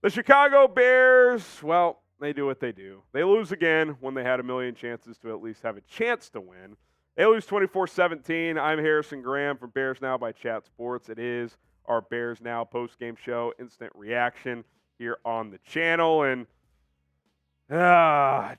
The Chicago Bears, well, they do what they do. They lose again when they had a million chances to at least have a chance to win. They lose 24-17. I'm Harrison Graham from Bears Now by Chat Sports. It is our Bears Now post-game show, instant reaction here on the channel. And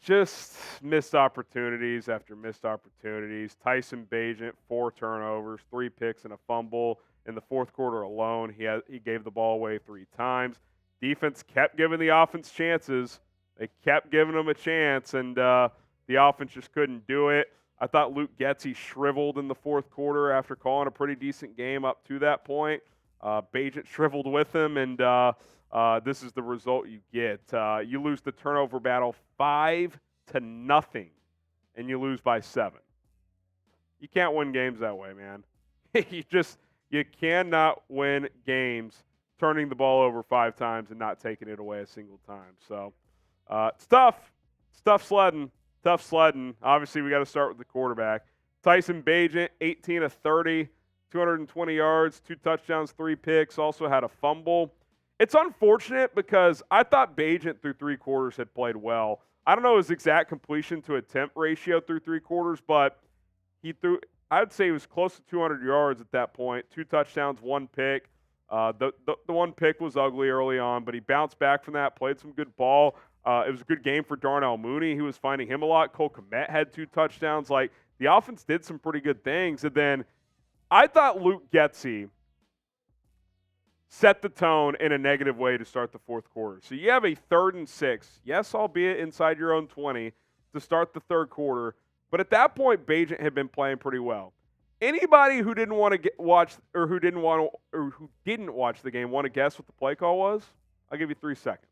just missed opportunities after missed opportunities. Tyson Bagent, 4 turnovers, 3 picks, and a fumble. In the fourth quarter alone, he gave the ball away 3 times. Defense kept giving the offense chances. They kept giving them a chance, and the offense just couldn't do it. I thought Luke Getsy shriveled in the fourth quarter after calling a pretty decent game up to that point. Bagent shriveled with him, and this is the result you get. You lose the turnover battle 5-0, and you lose by 7. You can't win games that way, man. You cannot win games turning the ball over 5 times and not taking it away a single time. So it's tough. It's tough sledding. Obviously, we got to start with the quarterback. Tyson Bagent, 18 of 30, 220 yards, 2 touchdowns, 3 picks, also had a fumble. It's unfortunate because I thought Bagent through 3 quarters had played well. I don't know his exact completion to attempt ratio through 3 quarters, but I would say he was close to 200 yards at that point, 2 touchdowns, 1 pick. The one pick was ugly early on, but he bounced back from that, played some good ball. It was a good game for Darnell Mooney. He was finding him a lot. Kmet had 2 touchdowns. Like, the offense did some pretty good things. And then I thought Luke Getsy set the tone in a negative way to start the fourth quarter. So you have a 3rd and 6, yes, albeit inside your own 20, to start the third quarter. But at that point, Bagent had been playing pretty well. Anybody who didn't want to watch who didn't watch the game want to guess what the play call was? I'll give you 3 seconds.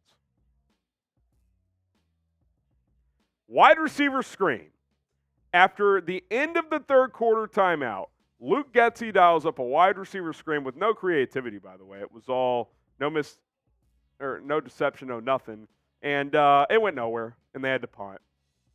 Wide receiver screen. After the end of the third quarter timeout, Luke Getsy dials up a wide receiver screen with no creativity, by the way. It was all no deception, no nothing. And it went nowhere, and they had to punt.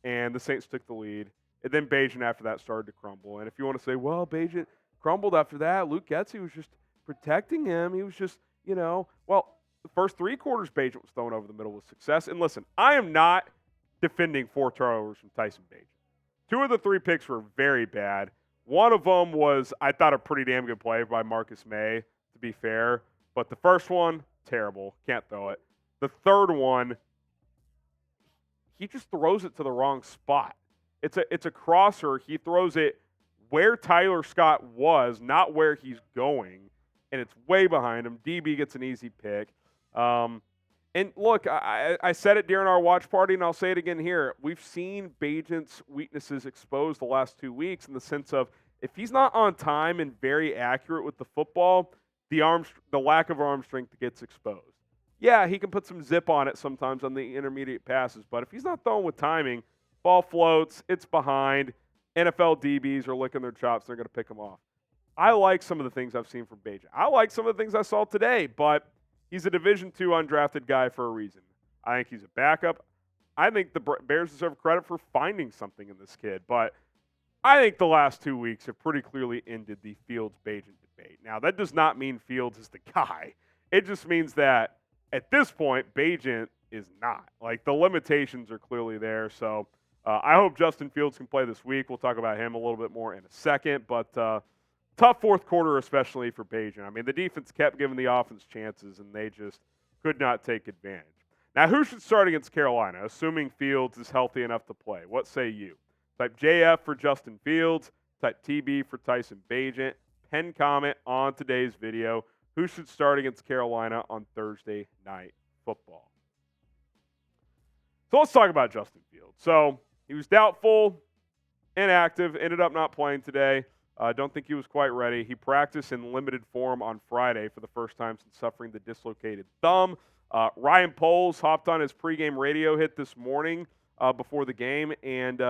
And the Saints took the lead. And then Bagent after that started to crumble. And if you want to say, well, Bagent crumbled after that, Luke Getsy was just protecting him. He was just, well, the first 3 quarters Bagent was thrown over the middle with success. And listen, I am not defending 4 turnovers from Tyson Bagent. 2 of the 3 picks were very bad. One of them was, I thought, a pretty damn good play by Marcus May, to be fair. But the first one, terrible. Can't throw it. The third one, he just throws it to the wrong spot. It's a crosser. He throws it where Tyler Scott was, not where he's going, and it's way behind him. DB gets an easy pick. And look, I said it during our watch party, and I'll say it again here. We've seen Bagent's weaknesses exposed the last 2 weeks in the sense of if he's not on time and very accurate with the football, the lack of arm strength gets exposed. Yeah, he can put some zip on it sometimes on the intermediate passes, but if he's not throwing with timing, ball floats, it's behind. NFL DBs are licking their chops. They're going to pick him off. I like some of the things I've seen from Bagent. I like some of the things I saw today, but he's a Division II undrafted guy for a reason. I think he's a backup. I think the Bears deserve credit for finding something in this kid, but I think the last 2 weeks have pretty clearly ended the Fields-Bagent debate. Now, that does not mean Fields is the guy. It just means that at this point, Bagent is not. Like, the limitations are clearly there, so I hope Justin Fields can play this week. We'll talk about him a little bit more in a second, but tough fourth quarter, especially for Bagent. I mean, the defense kept giving the offense chances, and they just could not take advantage. Now, who should start against Carolina, assuming Fields is healthy enough to play? What say you? Type JF for Justin Fields. Type TB for Tyson Bagent. Pen comment on today's video. Who should start against Carolina on Thursday Night Football? So let's talk about Justin Fields. So he was doubtful, inactive, ended up not playing today. I don't think he was quite ready. He practiced in limited form on Friday for the first time since suffering the dislocated thumb. Ryan Poles hopped on his pregame radio hit this morning before the game and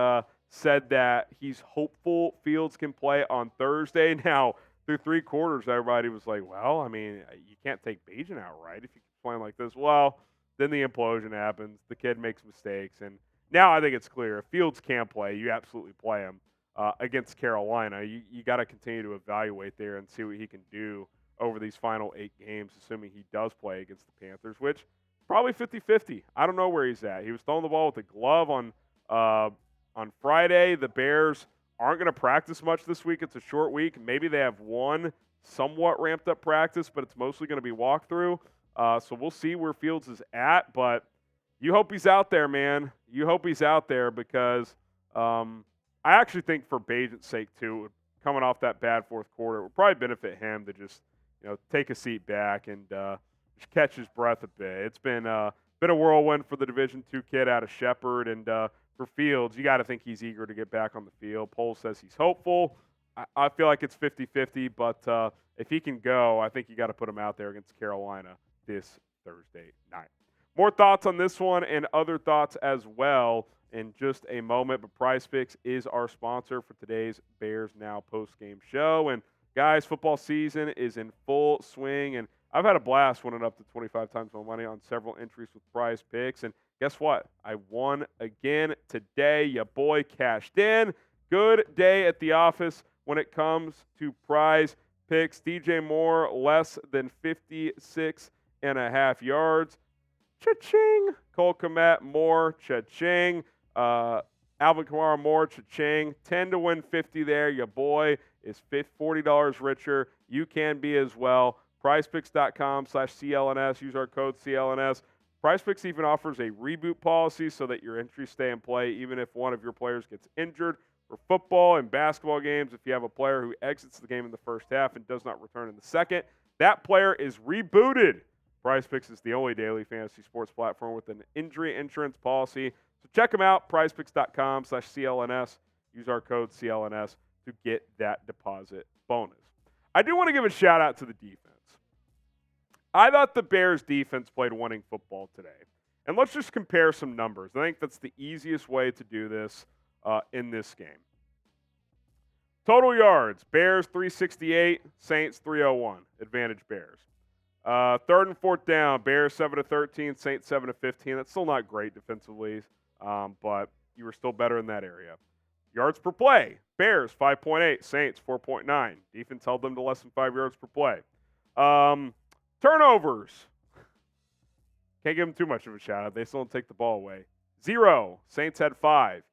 said that he's hopeful Fields can play on Thursday. Now, through 3 quarters, everybody was like, well, I mean, you can't take Bagent out, right, if you keep playing like this. Well, then the implosion happens. The kid makes mistakes. And now I think it's clear. If Fields can play, you absolutely play him. Against Carolina, you got to continue to evaluate there and see what he can do over these final 8 games, assuming he does play against the Panthers, which Probably 50-50. I don't know where he's at. He was throwing the ball with a glove on Friday. The Bears aren't going to practice much this week. It's a short week. Maybe they have one somewhat ramped up practice, but it's mostly going to be walkthrough. So we'll see where Fields is at, but you hope he's out there, man. You hope he's out there because I actually think for Bagent's sake, too, coming off that bad fourth quarter, it would probably benefit him to just take a seat back and just catch his breath a bit. It's been a whirlwind for the Division II kid out of Shepherd, and for Fields, you got to think he's eager to get back on the field. Poll says he's hopeful. I feel like it's 50-50, but if he can go, I think you got to put him out there against Carolina this Thursday night. More thoughts on this one and other thoughts as well in just a moment, but PrizePicks is our sponsor for today's Bears Now post-game show. And guys, football season is in full swing, and I've had a blast winning up to 25 times my money on several entries with PrizePicks. And guess what? I won again today. Your boy cashed in. Good day at the office when it comes to PrizePicks. DJ Moore, less than 56.5 yards. Cha-ching. Cole Kmet, more. Cha-ching. Alvin Kamara, more. Cha-ching. 10 to win 50 there. Your boy is $40 richer. You can be as well. PrizePicks.com/CLNS. Use our code CLNS. PrizePicks even offers a reboot policy so that your entries stay in play even if one of your players gets injured. For football and basketball games, if you have a player who exits the game in the first half and does not return in the second, that player is rebooted. PrizePicks is the only daily fantasy sports platform with an injury insurance policy. So check them out, PrizePicks.com/CLNS. Use our code CLNS to get that deposit bonus. I do want to give a shout out to the defense. I thought the Bears defense played winning football today. And let's just compare some numbers. I think that's the easiest way to do this in this game. Total yards, Bears 368, Saints 301. Advantage Bears. Third and fourth down, Bears 7-13, Saints 7-15. That's still not great defensively, but you were still better in that area. Yards per play, Bears 5.8, Saints 4.9. Defense held them to less than 5 yards per play. Turnovers. Can't give them too much of a shout out. They still don't take the ball away. 0. Saints had 5.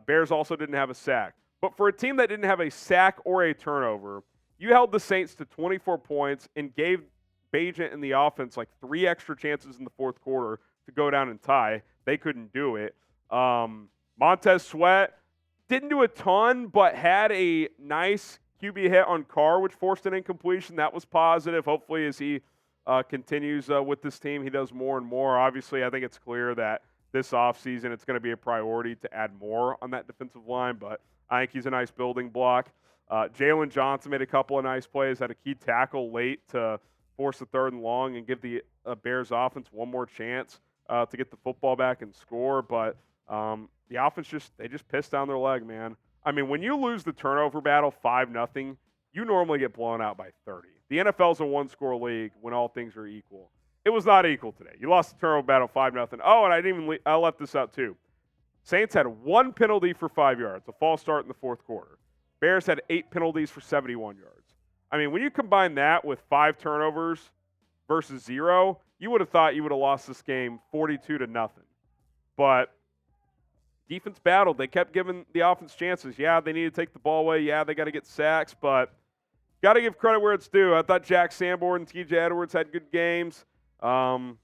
Bears also didn't have a sack. But for a team that didn't have a sack or a turnover, you held the Saints to 24 points and gave Bagent and the offense like 3 extra chances in the fourth quarter to go down and tie. They couldn't do it. Montez Sweat didn't do a ton, but had a nice QB hit on Carr, which forced an incompletion. That was positive. Hopefully, as he continues with this team, he does more and more. Obviously, I think it's clear that this offseason it's going to be a priority to add more on that defensive line, but I think he's a nice building block. Jalen Johnson made a couple of nice plays, had a key tackle late to force the 3rd and long and give the Bears offense one more chance to get the football back and score, but the offense just pissed down their leg, man. I mean, when you lose the turnover battle 5-0, you normally get blown out by 30. The NFL's a one-score league when all things are equal. It was not equal today. You lost the turnover battle 5-0. Oh, and I left this out too. Saints had 1 penalty for 5 yards, a false start in the fourth quarter. Bears had 8 penalties for 71 yards. I mean, when you combine that with 5 turnovers versus 0, you would have thought you would have lost this game 42-0. But defense battled. They kept giving the offense chances. Yeah, they need to take the ball away. Yeah, they got to get sacks, but got to give credit where it's due. I thought Jack Sanborn and TJ Edwards had good games. Not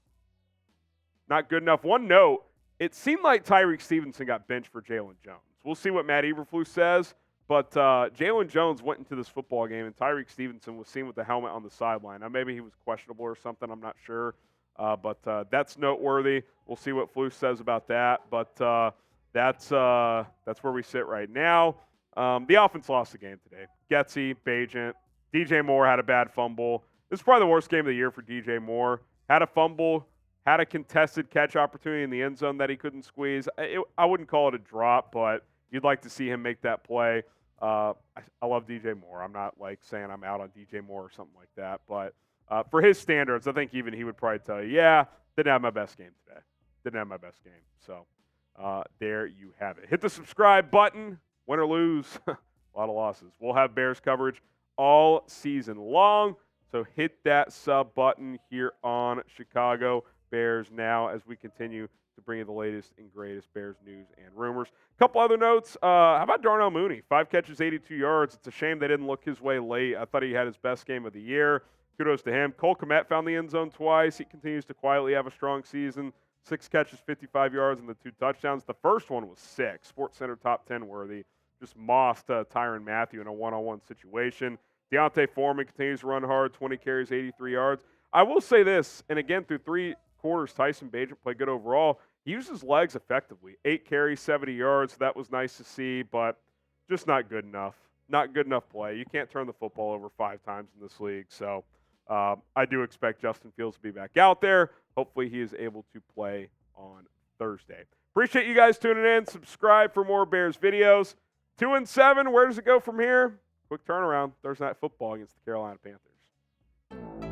good enough. One note, it seemed like Tyreek Stevenson got benched for Jalen Jones. We'll see what Matt Eberflus says, but Jalen Jones went into this football game, and Tyreek Stevenson was seen with the helmet on the sideline. Now, maybe he was questionable or something. I'm not sure, but that's noteworthy. We'll see what Flus says about that, but that's where we sit right now. The offense lost the game today. Getsy, Bagent, DJ Moore had a bad fumble. This is probably the worst game of the year for DJ Moore. Had a fumble, had a contested catch opportunity in the end zone that he couldn't squeeze. I wouldn't call it a drop, but you'd like to see him make that play. I love DJ Moore. I'm not like saying I'm out on DJ Moore or something like that, but for his standards, I think even he would probably tell you, yeah, didn't have my best game today. Didn't have my best game. So there you have it. Hit the subscribe button. Win or lose, a lot of losses. We'll have Bears coverage all season long. So hit that sub button here on Chicago Bears now as we continue to bring you the latest and greatest Bears news and rumors. A couple other notes. How about Darnell Mooney? 5 catches, 82 yards. It's a shame they didn't look his way late. I thought he had his best game of the year. Kudos to him. Kmet found the end zone twice. He continues to quietly have a strong season. 6 catches, 55 yards, and the 2 touchdowns. The first one was sick. SportsCenter top 10 worthy. Just mossed Tyrann Mathieu in a one-on-one situation. Deontay Foreman continues to run hard. 20 carries, 83 yards. I will say this, and again, through 3 quarters, Tyson Bagent played good overall. He used his legs effectively. 8 carries, 70 yards. That was nice to see, but just not good enough. Not good enough play. You can't turn the football over 5 times in this league. So I do expect Justin Fields to be back out there. Hopefully he is able to play on Thursday. Appreciate you guys tuning in. Subscribe for more Bears videos. 2-7. Where does it go from here? Quick turnaround. Thursday Night Football against the Carolina Panthers.